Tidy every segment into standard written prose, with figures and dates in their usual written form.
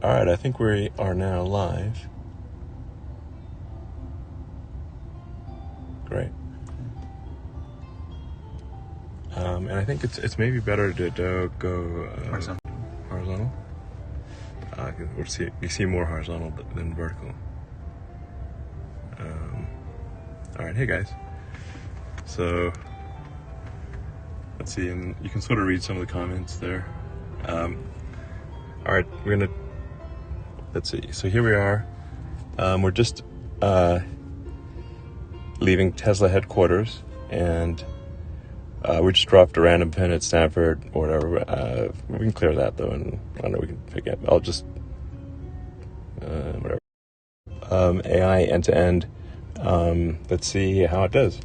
Alright, I think we are now live. Great. And I think it's maybe better to go horizontal. You see more horizontal than vertical. Alright, hey guys. So, let's see, and you can sort of read some of the comments there. Alright, let's see, so here we are. We're just leaving Tesla headquarters, and we just dropped a random pin at Stanford or whatever. We can clear that though, and I don't know, we can pick it. I'll just, whatever. AI end-to-end. Let's see how it does.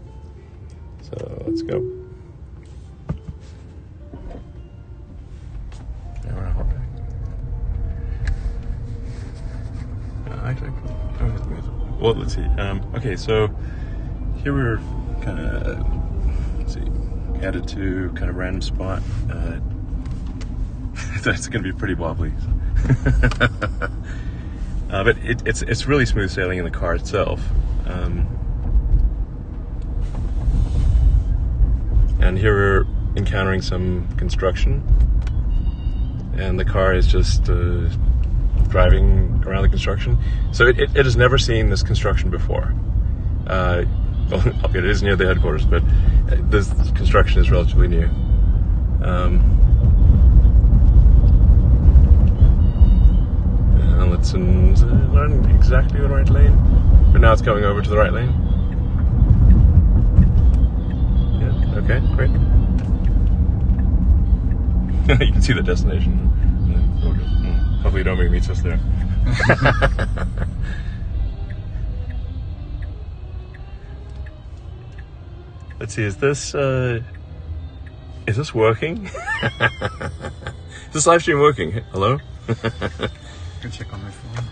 So let's go. Well, let's see. Okay, so here we're kind of, let's see, headed to kind of random spot. That's going to be pretty wobbly. But it's really smooth sailing in the car itself. And here we're encountering some construction, and the car is just driving around the construction. So it has never seen this construction before. Well, it is near the headquarters, but this construction is relatively new. Let's learn exactly the right lane. But now it's going over to the right lane. Yeah, okay, great. You can see the destination. Yeah, okay. Hopefully you don't make meets us there. Let's see, is this working? Is this live stream working? Hello? I can check on my phone.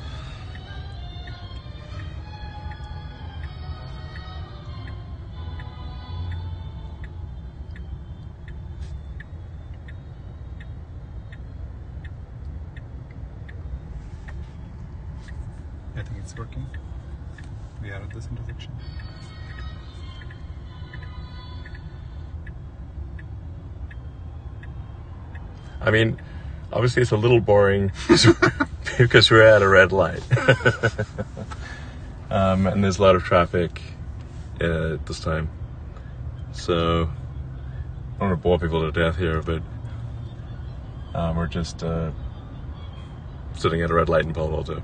I think it's working. We are at this intersection. I mean, obviously it's a little boring because we're at a red light. And there's a lot of traffic at this time. So, I don't want to bore people to death here, but we're just sitting at a red light in Palo Alto.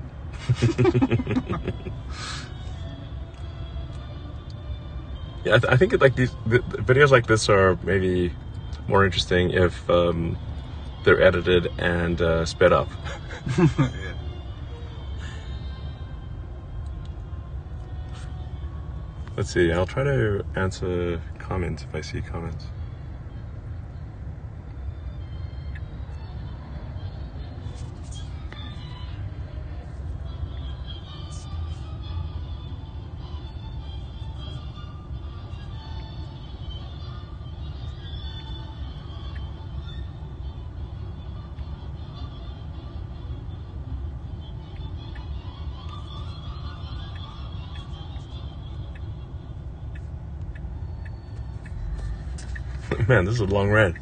Yeah, I think like the videos like this are maybe more interesting if they're edited and sped up. Yeah. Let's see, I'll try to answer comments if I see comments. Man, this is a long ride.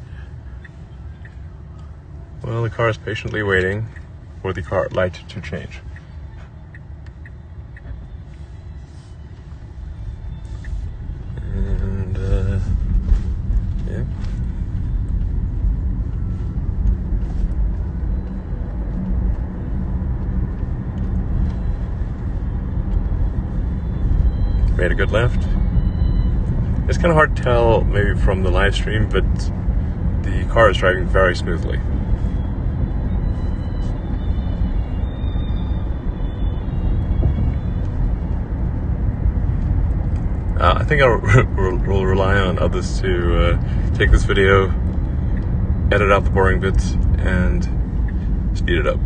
Well, the car is patiently waiting for the car light to change. And, yeah. Made a good left. It's kind of hard to tell maybe from the live stream, but the car is driving very smoothly. I think I'll will rely on others to take this video, edit out the boring bits, and speed it up.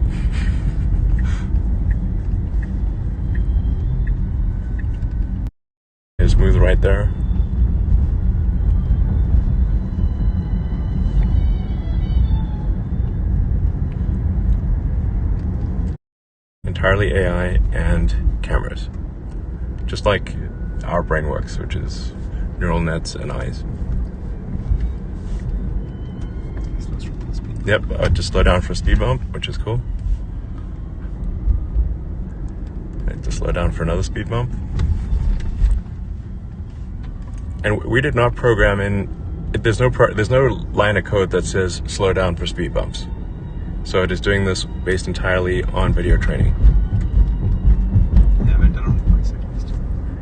Smooth right there. entirely AI and cameras. Just like our brain works, which is neural nets and eyes. Yep, I just slow down for a speed bump, which is cool. I just slow down for another speed bump. And we did not program in. There's no line of code that says slow down for speed bumps. So it is doing this based entirely on video training. Yeah, I went around the bicyclist.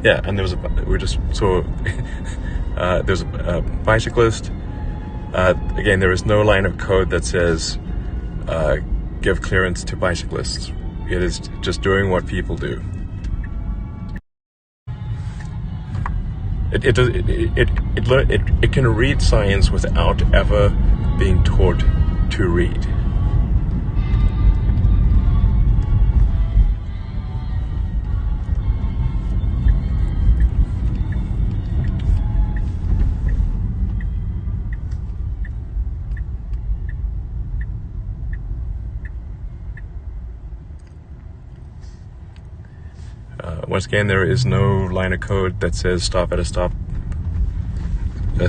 Yeah, and there's a bicyclist. Again, there is no line of code that says give clearance to bicyclists. It is just doing what people do. It can read science without ever being taught to read. Once again, there is no line of code that says stop at a stop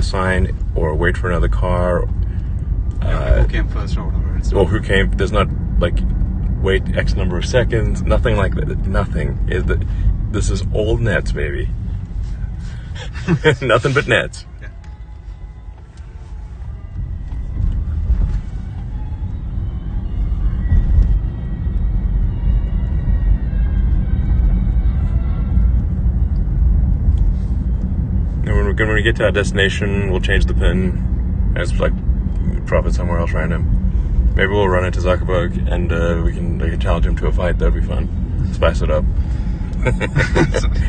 sign or wait for another car. Who came first or whatever. Or who came. There's not like wait X number of seconds. Nothing like that. Nothing. This is all nets, baby. Nothing but nets. Yeah. When we get to our destination, we'll change the pin and it's like drop it somewhere else random. Maybe we'll run into Zuckerberg and we can challenge him to a fight. That'd be fun. Spice it up.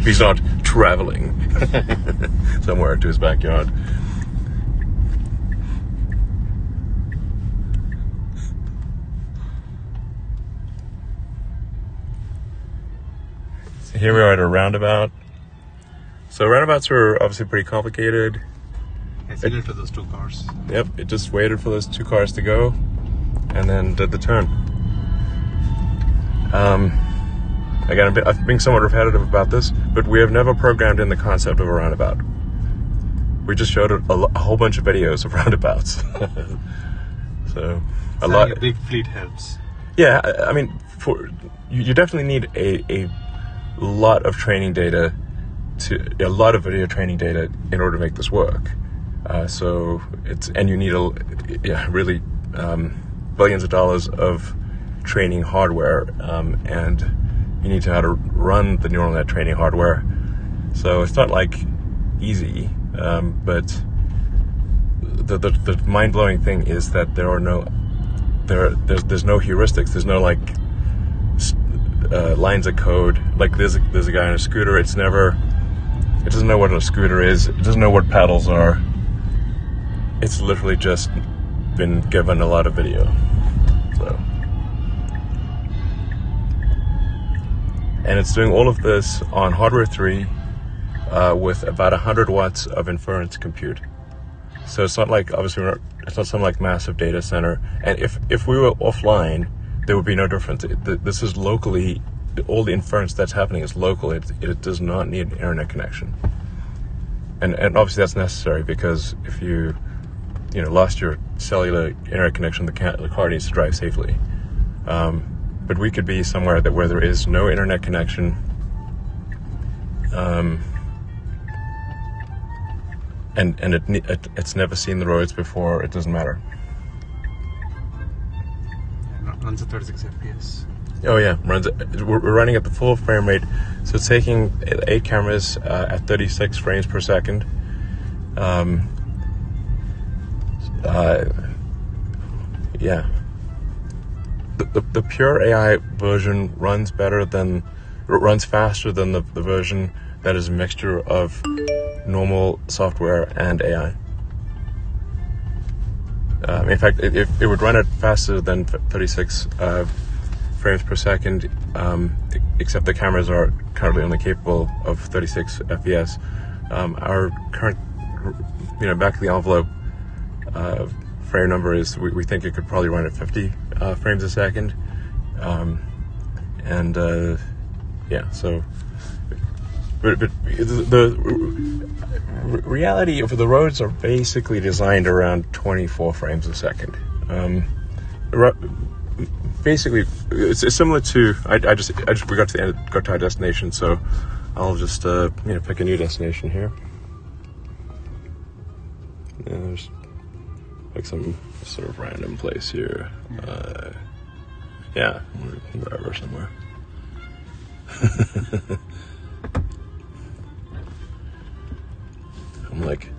He's not traveling somewhere to his backyard. So here we are at a roundabout. So roundabouts are obviously pretty complicated. It's needed for those two cars. Yep, it just waited for those two cars to go and then did the turn. Again, I'm being somewhat repetitive about this, but we have never programmed in the concept of a roundabout. We just showed a whole bunch of videos of roundabouts. So a lot. A big fleet helps. Yeah, I mean, you definitely need a lot of training data. A lot of video training data in order to make this work. You need really billions of dollars of training hardware, and you need to know how to run the neural net training hardware. So it's not like easy, but the mind-blowing thing is that there's no heuristics. There's no like lines of code. Like there's a guy on a scooter. It doesn't know what a scooter is. It doesn't know what paddles are. It's literally just been given a lot of video. So, and it's doing all of this on hardware 3 with about 100 watts of inference compute. So it's not like, obviously, it's not some like massive data center. And if we were offline, there would be no difference. This is locally. All the inference that's happening is local. It does not need an internet connection, and obviously that's necessary because if you lost your cellular internet connection, the car needs to drive safely. But we could be somewhere where there is no internet connection, and it's never seen the roads before. It doesn't matter. Yeah, runs at 36 FPS. Oh yeah, we're running at the full frame rate, so it's taking 8 cameras at 36 frames per second. Yeah. The pure AI version runs faster than the version that is a mixture of normal software and AI. In fact, it would run it faster than 36 frames per second, except the cameras are currently only capable of 36 FPS. Our current, back of the envelope frame number is we think it could probably run at 50 frames a second, And yeah, so but the reality of the roads are basically designed around 24 frames a second. Basically, it's similar to we got to the end, got to our destination, so I'll just pick a new destination here. Yeah, there's like some sort of random place here. Yeah, wherever, somewhere. I'm like,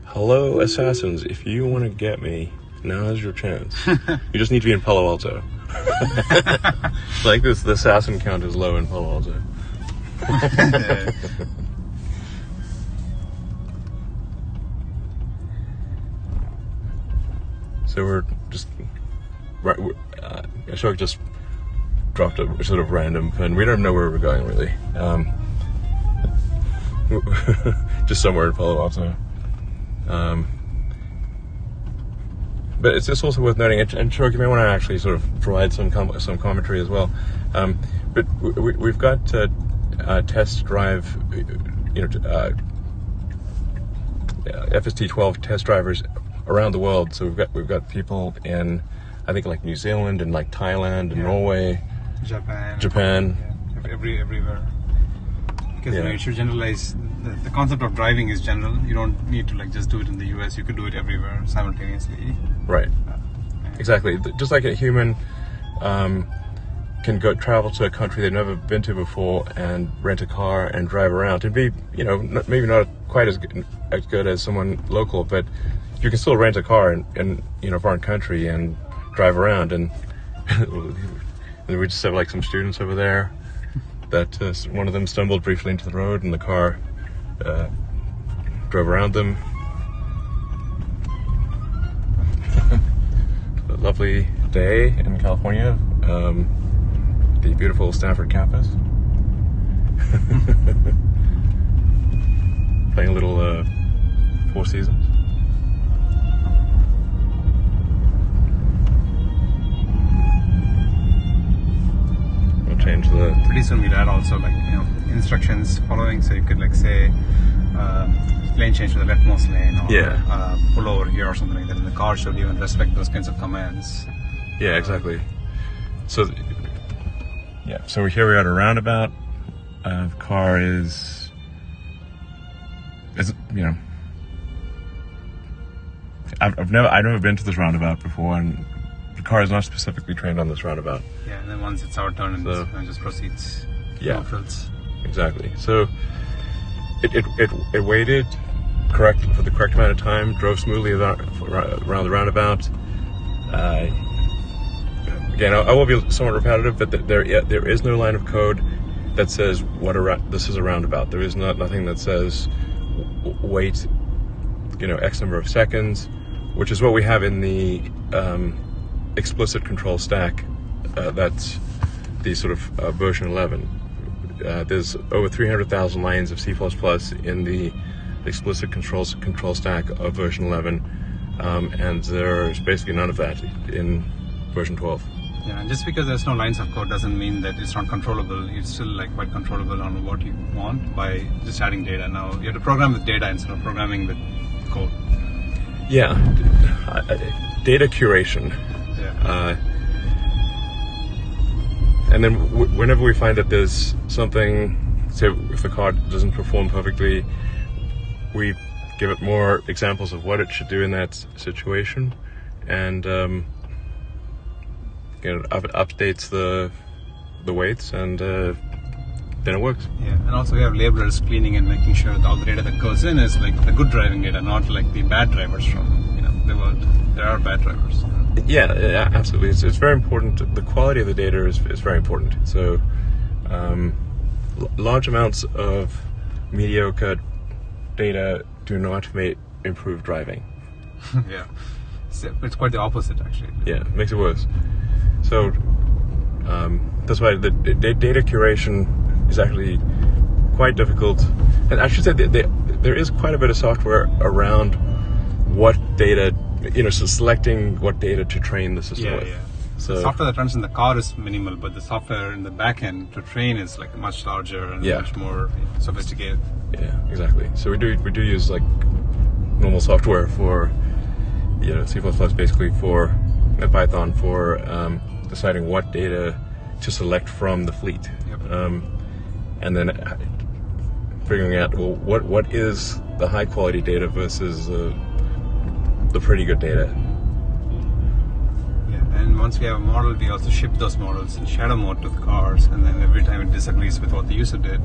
hello, assassins. If you want to get me, now's your chance. You just need to be in Palo Alto. Like this, the assassin count is low in Palo Alto. So we're just, Ashok just dropped a sort of random pin. We don't know where we're going really. Just somewhere in Palo Alto. But it's just also worth noting, and Ashok, you may want to actually sort of provide some commentary as well. But we've got test drive, FSD 12 test drivers around the world. So we've got people in, I think, like New Zealand and like Thailand and Norway, Japan, everywhere. Because you should generalize. The concept of driving is general. You don't need to like just do it in the US. You could do it everywhere simultaneously. Right. Exactly. Just like a human can go travel to a country they've never been to before and rent a car and drive around and be, maybe not quite as good as someone local, but you can still rent a car in a foreign country and drive around. And we just have like some students over there that one of them stumbled briefly into the road and the car drove around them. A lovely day in California, the beautiful Stanford campus. Playing a little Four Seasons. We'll change the... Pretty soon we'll add also like instructions following, so you could like say lane change to the leftmost lane, or pull over here or something like that, and the car should even respect those kinds of commands. Yeah, exactly. So so here we're at a roundabout. The car is I've never been to this roundabout before, and the car is not specifically trained on this roundabout. Yeah, and then once it's our turn, and just proceeds. Yeah, exactly. So it waited for the correct amount of time, drove smoothly around the roundabout. Again, I will be somewhat repetitive, but there is no line of code that says this is a roundabout. There is nothing that says wait, X number of seconds, which is what we have in the explicit control stack. That's the sort of version 11. There's over 300,000 lines of C++ in the explicit control stack of version 11, and there's basically none of that in version 12. Yeah, and just because there's no lines of code doesn't mean that it's not controllable. It's still like quite controllable on what you want by just adding data. Now you have to program with data instead of programming with code. Yeah, data curation. Yeah. And then whenever we find that there's something, say if the car doesn't perform perfectly, we give it more examples of what it should do in that situation, and updates the weights, and then it works. Yeah, and also we have labelers cleaning and making sure that all the data that goes in is like the good driving data, not like the bad drivers from the world. There are bad drivers. Yeah, absolutely. It's very important. The quality of the data is very important. So large amounts of mediocre data do not improve driving. Yeah, it's quite the opposite actually. Yeah, it makes it worse. So that's why the data curation is actually quite difficult. And I should say there is quite a bit of software around what data, so selecting what data to train the system with. So the software that runs in the car is minimal, but the software in the back end to train is like much larger and much more sophisticated. Yeah, exactly. So we do use like normal software for C++ basically for Python for deciding what data to select from the fleet, and then figuring out what is the high quality data versus the pretty good data. Yeah, and once we have a model, we also ship those models in shadow mode to the cars, and then every time it disagrees with what the user did,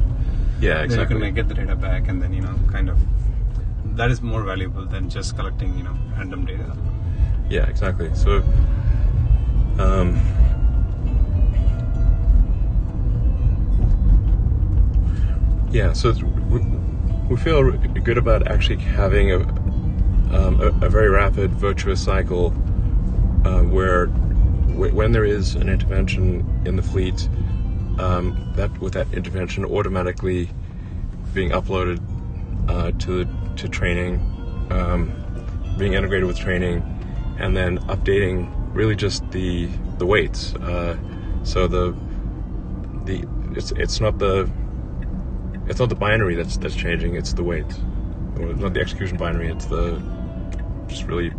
exactly, then you can like, get the data back, and then kind of that is more valuable than just collecting random data. Yeah, exactly. So so we feel good about actually having a very rapid virtuous cycle where when there is an intervention in the fleet, that intervention automatically being uploaded to training, being integrated with training, and then updating really just the weights. So it's not the binary that's changing, it's the weights. Or not the execution binary, it's just really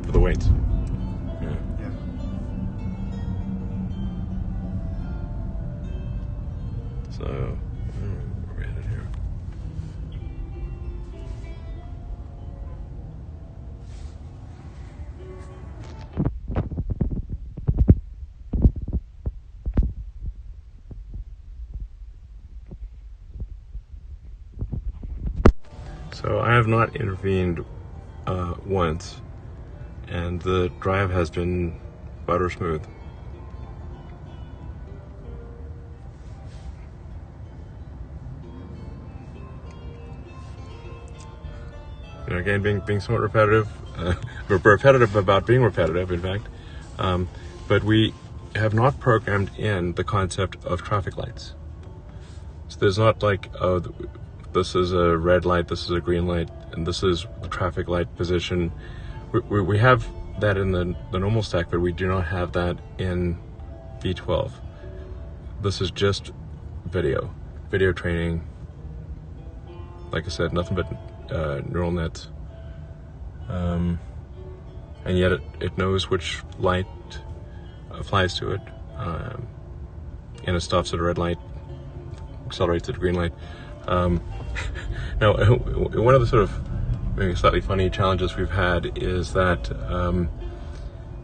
for the weights. Yeah. So where are we headed here? So I have not intervened once, and the drive has been butter smooth. Again, being somewhat repetitive, repetitive about being repetitive, in fact, but we have not programmed in the concept of traffic lights. So there's not like, this is a red light, this is a green light, and this is the traffic light position. We have that in the normal stack, but we do not have that in V12. This is just video training. Like I said, nothing but neural nets. And yet it knows which light applies to it. And it stops at a red light, accelerates at a green light. Now, one of the sort of maybe slightly funny challenges we've had is that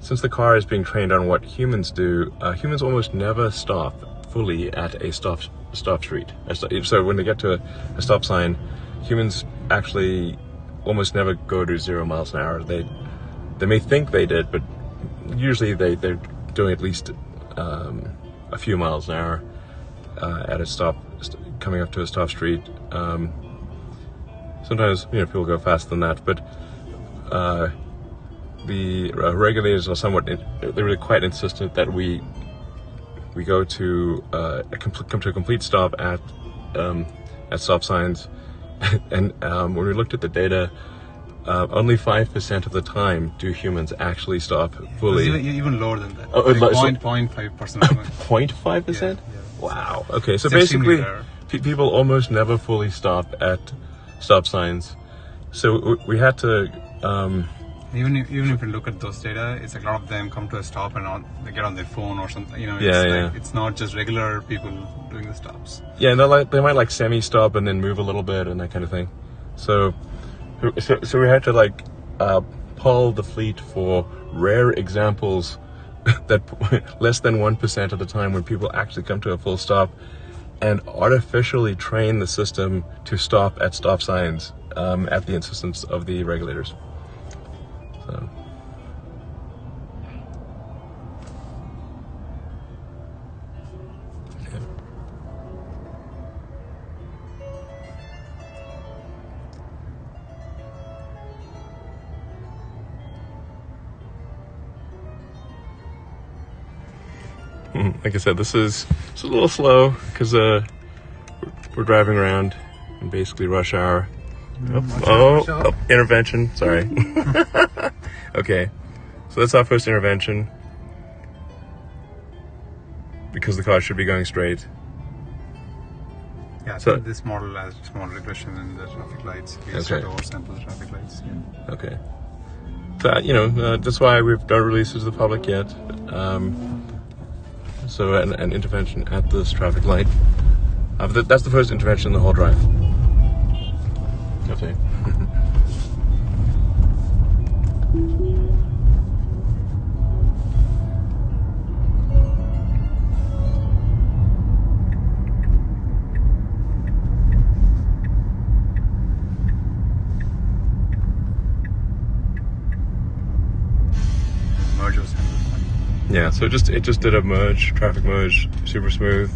since the car is being trained on what humans do, humans almost never stop fully at a stop street. So when they get to a stop sign, humans actually almost never go to 0 miles an hour. They may think they did, but usually they're doing at least a few miles an hour at a stop, coming up to a stop street. Sometimes people go faster than that, but the regulators are they're really quite insistent that we go to come to a complete stop at stop signs. And when we looked at the data, only 5% of the time do humans actually stop fully. Even lower than that. Oh, like so 0.5%. 0.5%? Yeah. Wow. Okay, so It's basically, extremely people almost never fully stop at stop signs. So we had to. Even if you look at those data, it's like a lot of them come to a stop and they get on their phone or something. It's not just regular people doing the stops. Yeah, and they might like semi-stop and then move a little bit and that kind of thing. So we had to poll the fleet for rare examples that less than 1% of the time when people actually come to a full stop, and artificially train the system to stop at stop signs at the insistence of the regulators. So. Like I said, this is a little slow because we're driving around in basically rush hour. Intervention. Sorry. Okay, so that's our first intervention. because the car should be going straight. Yeah, so this model has small regression in the traffic lights. We just have to oversample the traffic lights. Yeah. Okay. So, that's why we don't release it to the public yet. So an intervention at this traffic light. That's the first intervention in the whole drive. Okay. Yeah, so it just did a merge, traffic merge, super smooth.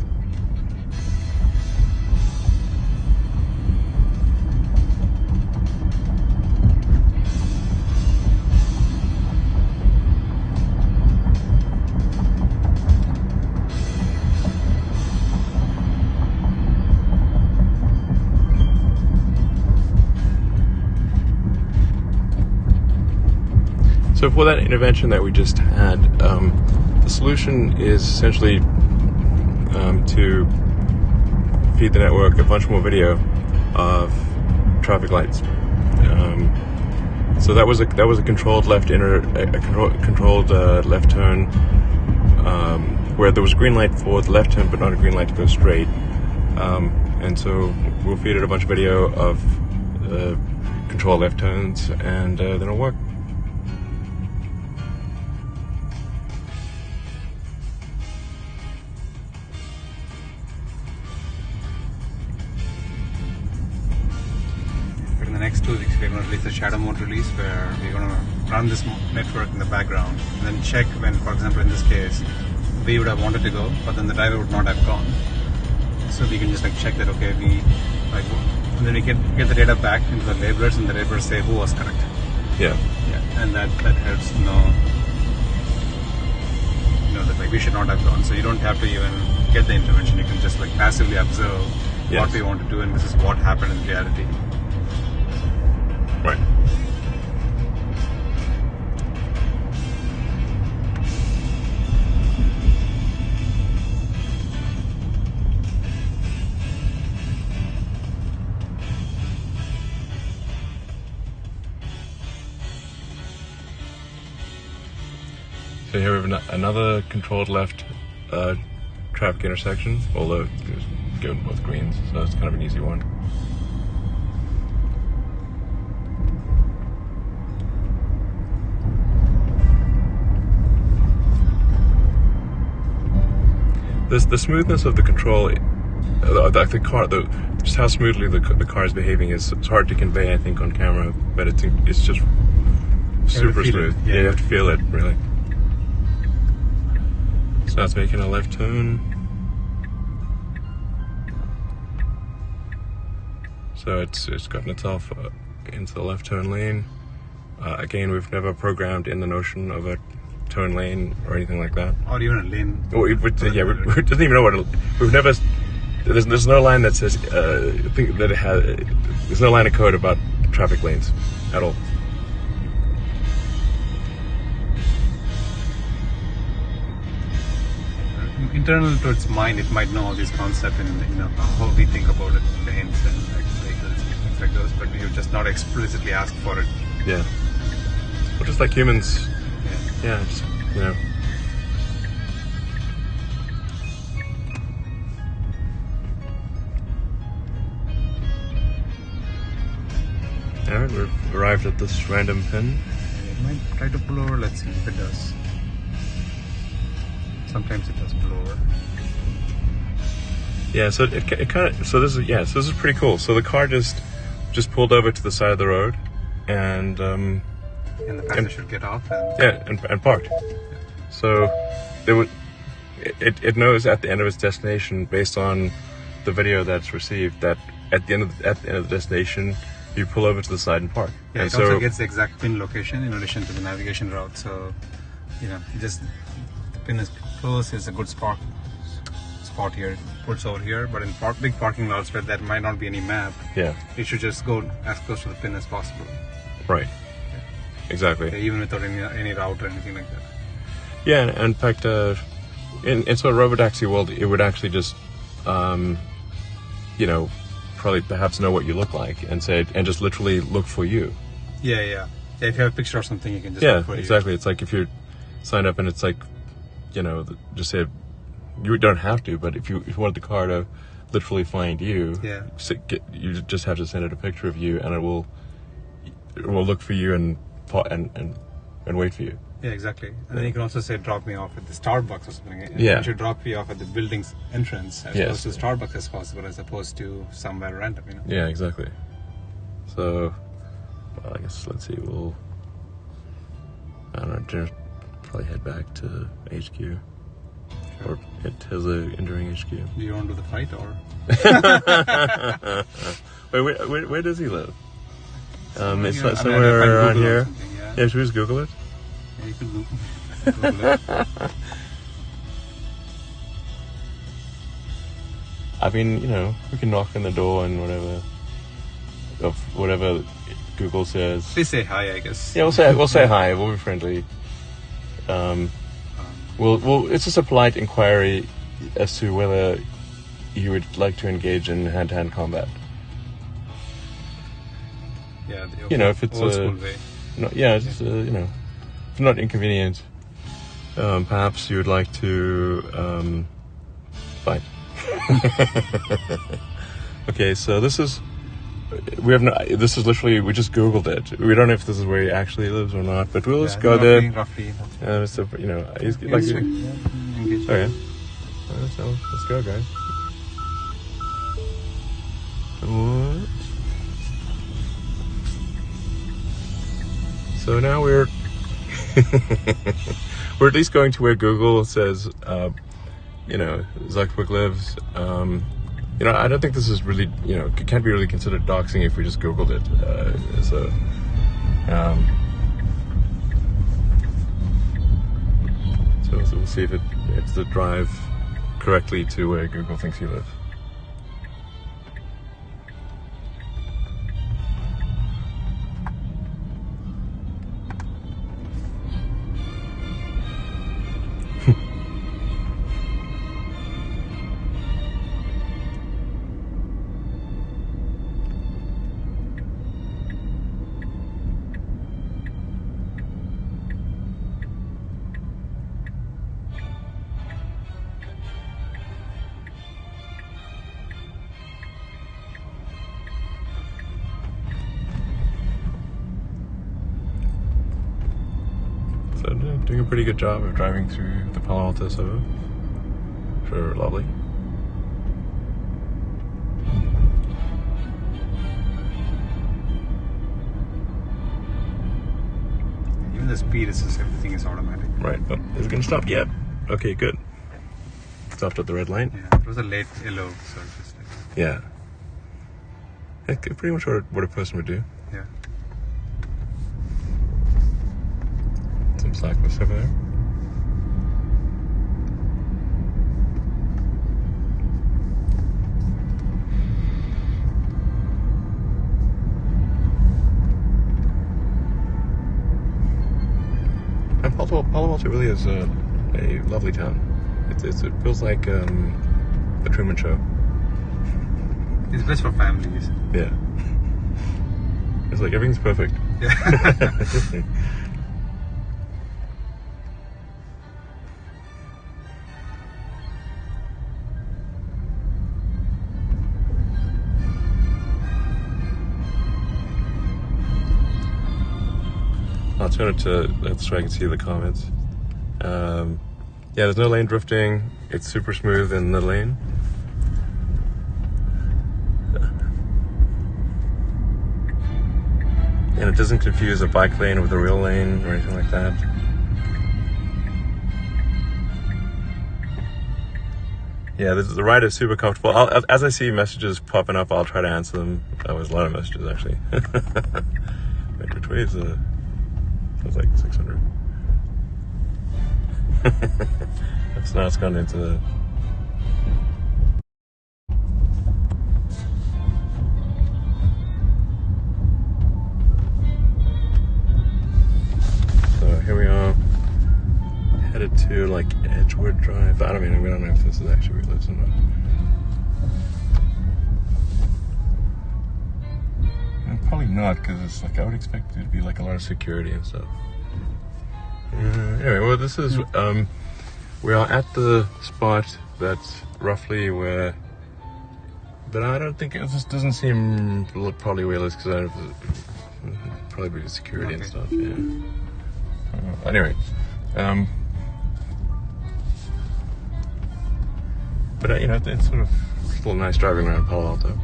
So for that intervention that we just had, the solution is essentially to feed the network a bunch more video of traffic lights. So that was a controlled left controlled left turn, where there was a green light for the left turn, but not a green light to go straight. And so we'll feed it a bunch of video of controlled left turns, and then it'll work. In the next 2 weeks, we're going to release a shadow mode release where we're going to run this network in the background and then check when, for example, in this case, we would have wanted to go, but then the driver would not have gone. So we can just check that, okay, and then we get the data back into the labelers, and the labelers say who was correct. Yeah. Yeah, and that helps know that we should not have gone. So you don't have to even get the intervention. You can just passively observe what we want to do, and this is what happened in reality. Right. So here we have another controlled left traffic intersection, although it's given both greens, so it's kind of an easy one. The smoothness of the control, the car, just how smoothly the car is behaving it's hard to convey, I think, on camera, but it's just super smooth. Yeah, you have to feel it, really. So now it's making a left turn. So it's gotten itself into the left turn lane. Again, we've never programmed in the notion of a turn lane or anything like that, or even a lane. We doesn't even know what we've never. There's no line that says that it has. There's no line of code about traffic lanes at all. Internal to its mind, it might know all these concepts and how we think about it, lanes and vehicles, things like those. But we have just not explicitly asked for it. Yeah. Well, just like humans. Yeah, just, Alright, we've arrived at this random pin. It might try to pull over, let's see if it does. Sometimes it does pull over. Yeah, so it kind of, so this is pretty cool. So the car just pulled over to the side of the road, and the passenger should get off. And parked. So it knows at the end of its destination, based on the video that's received, that at the end of the destination, you pull over to the side and park. Yeah, and it also gets the exact pin location in addition to the navigation route. So, the pin is close. It's a good spot here. It puts over here, but in big parking lots where there might not be any map, you should just go as close to the pin as possible. Right. Exactly. Even without any route or anything like that. Yeah, in fact, in sort of robotaxi world, it would actually just, you know, probably perhaps know what you look like and just literally look for you. Yeah. If you have a picture or something, you can just Yeah, look for exactly. you. It's like if you sign up and it's like, you know, just say, you don't have to, but if you want the car to literally find you, you just have to send it a picture of you, and it will look for you and wait for you. Yeah, exactly. And then you can also say, drop me off at the Starbucks or something. And Yeah. it should drop you off at the building's entrance as close to Starbucks as possible, as opposed to somewhere random, you know? Yeah, exactly. So, well, I guess, let's see, I don't know, probably head back to HQ. Sure. Or hit Tesla entering HQ. Do you want to do the fight, or? Wait, where does he live? It's I mean, somewhere around here. Yeah, should we just Google it? Yeah, you can Google it. I mean, you know, we can knock on the door and whatever Google says. Please say hi, I guess. Yeah, we'll say hi. We'll be friendly. It's just a polite inquiry as to whether you would like to engage in hand-to-hand combat. Yeah, you know, if it's old school way. Just you know, if not inconvenient, perhaps you would like to fight. Okay, so this is literally, we just Googled it. We don't know if this is where he actually lives or not, but we'll just go there. Roughly. So, you know, he's like, okay. So let's go, guys. What? So now we're at least going to where Google says, you know, Zuckerberg lives. You know, I don't think this is really, you know, it can't be really considered doxing if we just Googled it. So we'll see if it's the drive correctly to where Google thinks you live. So doing a pretty good job of driving through the Palo Alto suburb. Sure, lovely. Even the speed is just, everything is automatic. Right. Oh, is it going to stop? Yeah. Okay, good. Stopped at the red line. Yeah, it was a late yellow, so it's just like... Yeah. Pretty much what a person would do. Yeah. Some cyclists over there. And Palo Alto really is a lovely town. It feels like a Truman Show. It's best for families. Yeah. It's like everything's perfect. Yeah. I'll turn it to so I can see the comments. Yeah, there's no lane drifting. It's super smooth in the lane. And it doesn't confuse a bike lane with a real lane or anything like that. Yeah, the ride is super comfortable. As I see messages popping up, I'll try to answer them. That was a lot of messages, actually. Wait, which way is the... Sounds like 600. So now it's gone into the... So here we are, headed to like Edgewood Drive. We don't know if this is actually where he lives or not. Probably not, because it's like I would expect there to be like a lot of security and stuff. Anyway, well, this is we are at the spot that's roughly where, but I don't think it just doesn't seem probably where it is, because probably be security and stuff. Yeah. Anyway, but it's sort of still nice driving around Palo Alto.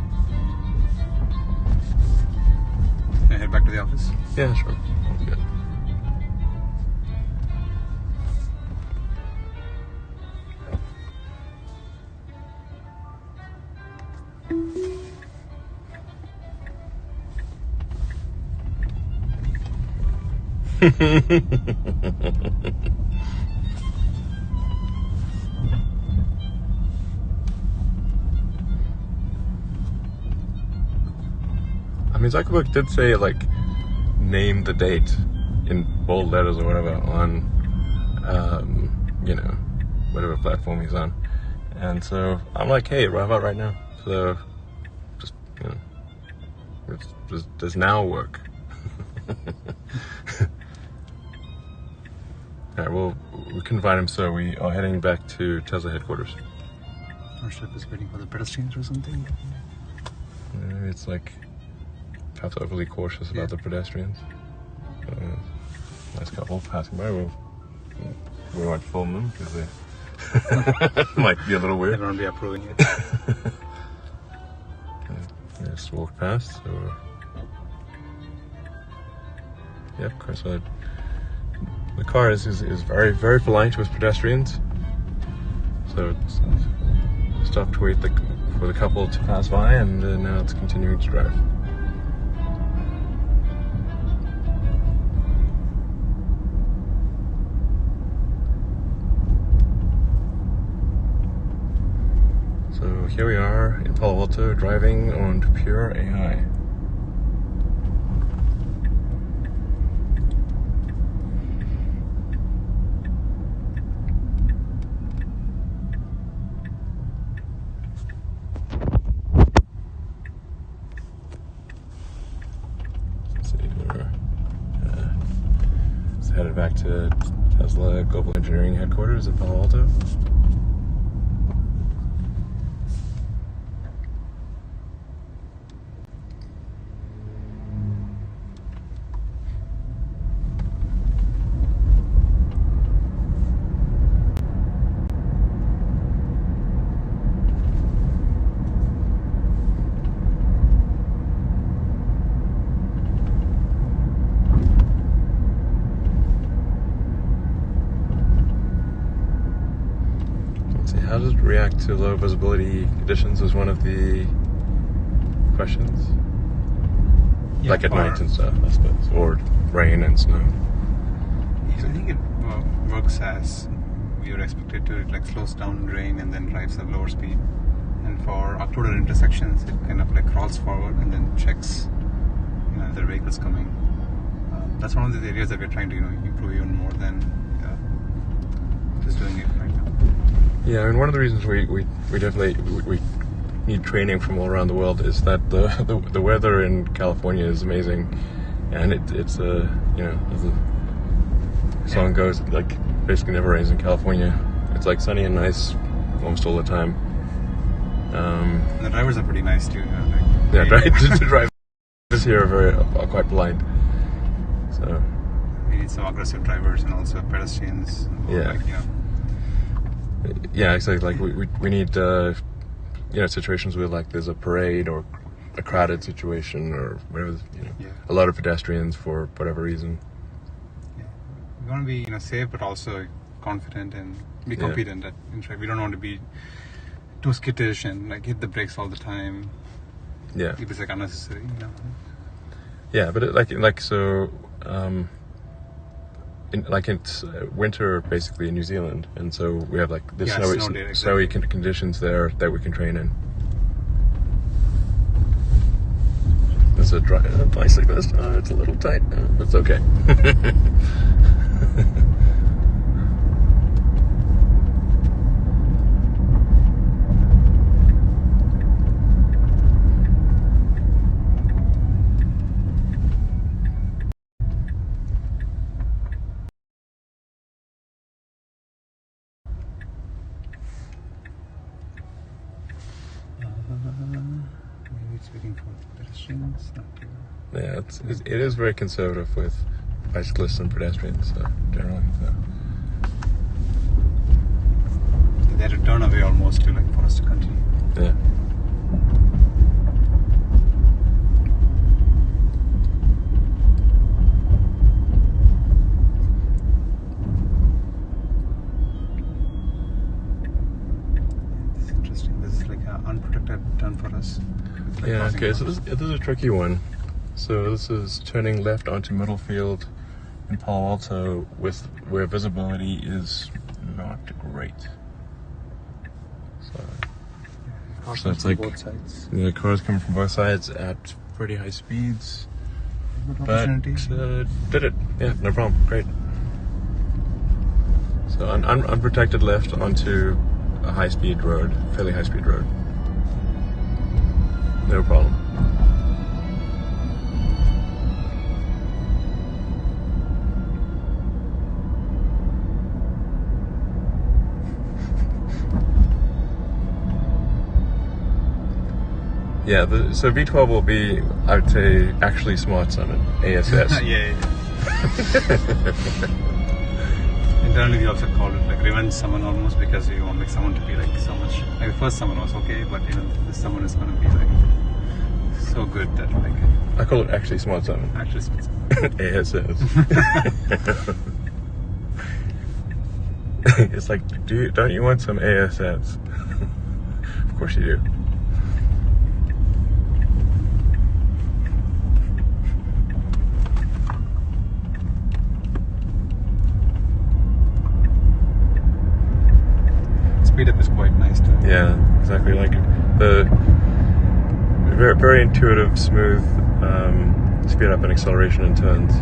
Can I head back to the office? Yeah, sure. Good. Zuckerberg did say, like, name the date in bold letters or whatever on, whatever platform he's on. And so I'm like, hey, right about right now. So just, does now work? Alright, well, we couldn't find him, so we are heading back to Tesla headquarters. Our ship is waiting for the pedestrians or something. Maybe it's like perhaps overly cautious about the pedestrians. Nice couple passing by. We won't film them because they might be a little weird. They won't be approving it. They just walked past. So, of course. The car is very, very polite with pedestrians. So it's stopped to wait for the couple to pass by, and now it's continuing to drive. So here we are in Palo Alto, driving on pure AI. Headed back to Tesla Global Engineering Headquarters in Palo Alto. How does it react to low visibility conditions is one of the questions. Yeah, like at night and stuff, I suppose, or rain and snow. I think it works as we would expect it to. It like slows down rain and then drives at lower speed. And for occluded intersections, it kind of like crawls forward and then checks, if the vehicle's coming. That's one of the areas that we're trying to improve even more than just doing it right now. Yeah, one of the reasons we definitely need training from all around the world is that the weather in California is amazing, and it's as the song goes, like basically never rains in California. It's like sunny and nice almost all the time. And the drivers are pretty nice too. The drivers here are quite polite. So we need some aggressive drivers and also pedestrians. Yeah, exactly. Like we need situations where like there's a parade or a crowded situation or whatever. A lot of pedestrians for whatever reason. Yeah, we want to be safe, but also confident and be competent. We don't want to be too skittish and like hit the brakes all the time. Yeah, it was like unnecessary. Yeah, but it's winter basically in New Zealand, and so we have like this snowy conditions there that we can train in. There's a bicyclist. Oh, it's a little tight. That's okay. Maybe it's waiting for pedestrians. Yeah, it is very conservative with bicyclists and pedestrians generally. So. They had to turn away almost to for us to continue. Yeah. It's interesting. This is like an unprotected turn for us. Yeah. Okay. So this is a tricky one. So this is turning left onto Middlefield in Palo Alto where visibility is not great. So it's like both sides. The cars coming from both sides at pretty high speeds. But did it? Yeah, no problem. Great. So unprotected left onto a high-speed road, fairly high-speed road. No problem. Yeah, so V12 will be, I would say, actually smart summon, ASS. Yeah. Internally, we also call it like revenge summon almost, because you want someone to be so much. The first summon was okay, but this summon is going to be so good that I call it actually smart summon. Actually smart summon. ASS. It's like, don't you want some ASS? Of course you do. Speed up is quite nice too. Yeah, exactly. Like the very, very intuitive, smooth speed up and acceleration in turns.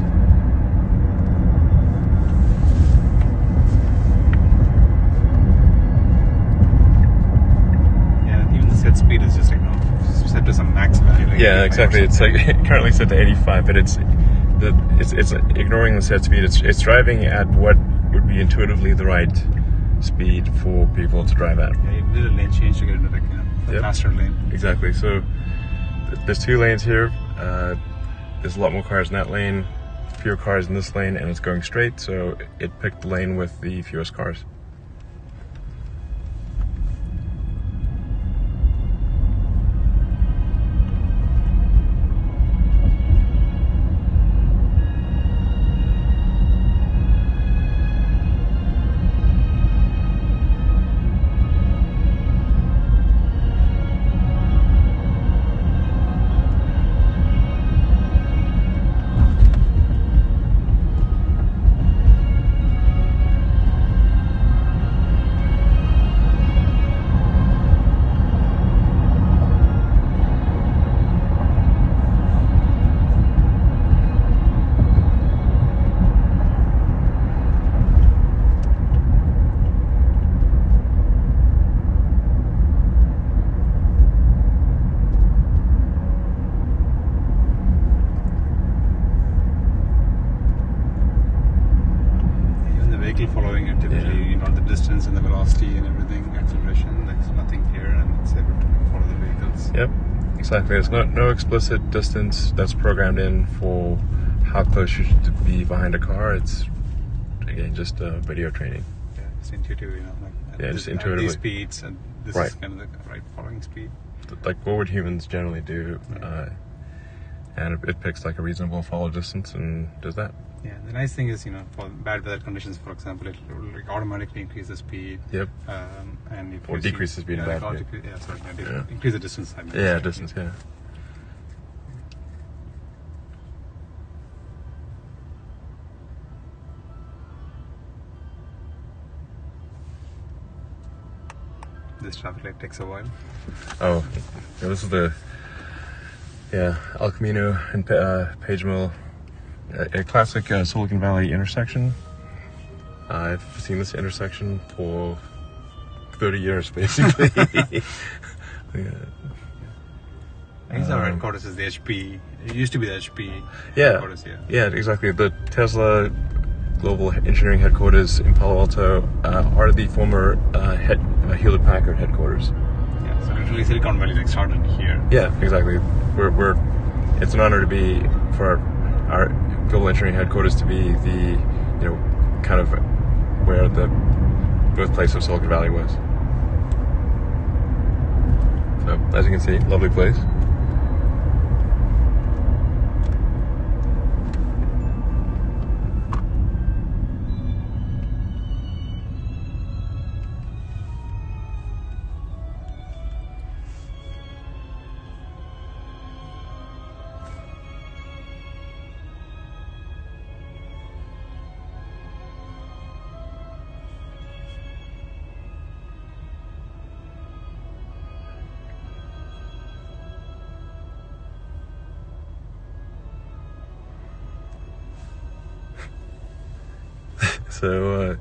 Yeah, even the set speed is just set to some max value. Yeah, exactly. It's currently set to 85, but it's ignoring the set speed. It's driving at what would be intuitively the right speed for people to drive at. Yeah, you did a lane change to get into the faster lane. Exactly. So there's two lanes here. There's a lot more cars in that lane, fewer cars in this lane, and it's going straight. So it picked the lane with the fewest cars. Following it typically, the distance and the velocity and everything, acceleration, there's nothing here, and it's able to follow the vehicles. Yep, exactly. There's no explicit distance that's programmed in for how close you should be behind a car. It's again just video training. Yeah, it's intuitive, just intuitively. These speeds, and this is kind of the right following speed. Like what would humans generally do, and it picks a reasonable follow distance and does that. Yeah, the nice thing is, for bad weather conditions, for example, it will automatically increase the speed. Yep. And if or decrease the speed. Increase the distance. Distance. Yeah. This traffic light takes a while. Oh, yeah, this is the El Camino and Page Mill. A classic Silicon Valley intersection. I've seen this intersection for 30 years, basically. I guess our headquarters is the HP. It used to be the HP headquarters, Yeah, exactly. The Tesla Global Engineering Headquarters in Palo Alto are the former Hewlett Packard headquarters. Yeah. So literally Silicon Valley like started here. Yeah, exactly. It's an honor to be for our global engineering headquarters to be the, kind of where the birthplace of Silicon Valley was. So, as you can see, lovely place. So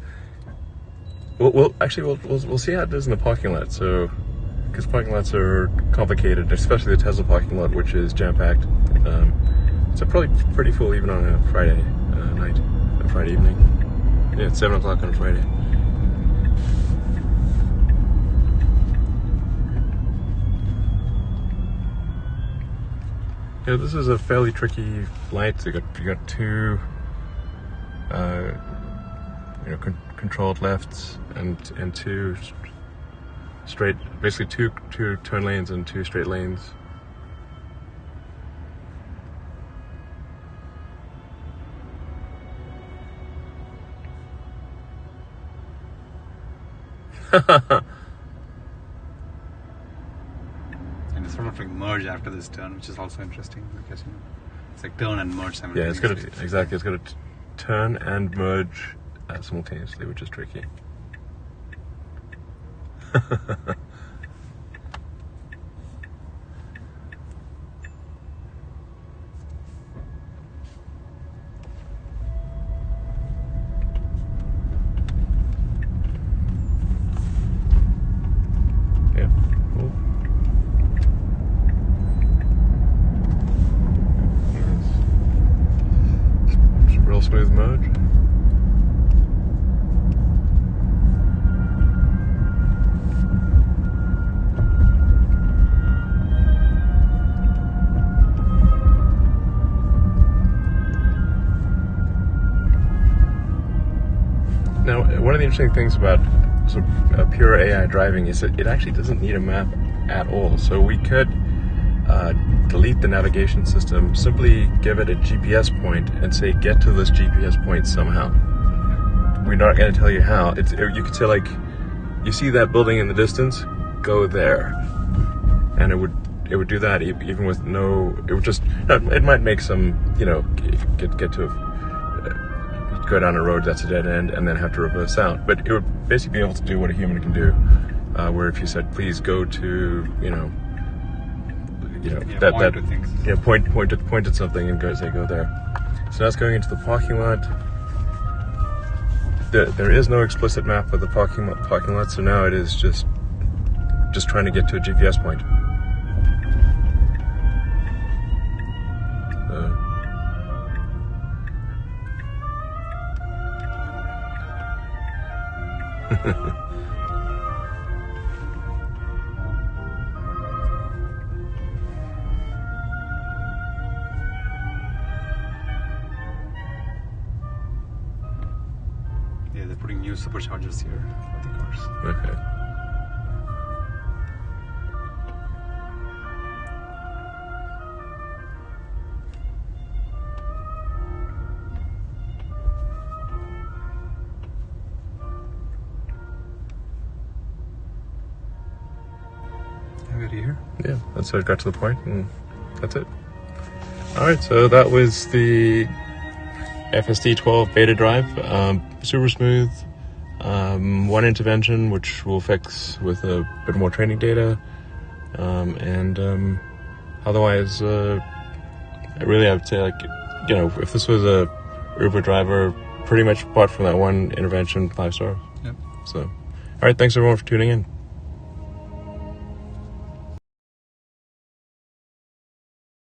we'll see how it does in the parking lot. So, because parking lots are complicated, especially the Tesla parking lot, which is jam-packed. So probably pretty full even on a Friday night, a Friday evening. Yeah, it's 7 o'clock on a Friday. Yeah, this is a fairly tricky light. So you got two. Controlled lefts and two straight, basically two turn lanes and two straight lanes. And it's sort of like merge after this turn, which is also interesting because it's like turn and merge simultaneously. Yeah, it's got to turn and merge simultaneously, which is tricky. Yeah, cool. Nice. Real smooth merge. Now, one of the interesting things about pure AI driving is that it actually doesn't need a map at all. So we could delete the navigation system, simply give it a GPS point and say, get to this GPS point somehow. We're not going to tell you how. You could say, like, you see that building in the distance, go there. And it would do that even with it might make some, get to go down a road that's a dead end and then have to reverse out, but it would basically be able to do what a human can do, where if you said please go to point at something and go there. So now it's going into the parking lot. There is no explicit map of the parking lot, so now it is just trying to get to a GPS point. Yeah, they're putting new superchargers here for the cars. Okay. Here. Yeah, that's how it got to the point, and that's it. Alright, so that was the FSD 12 beta drive. Super smooth. One intervention, which we'll fix with a bit more training data. Otherwise, really I would say, if this was a Uber driver, pretty much apart from that one intervention, 5 stars. Yep. So, alright, thanks everyone for tuning in.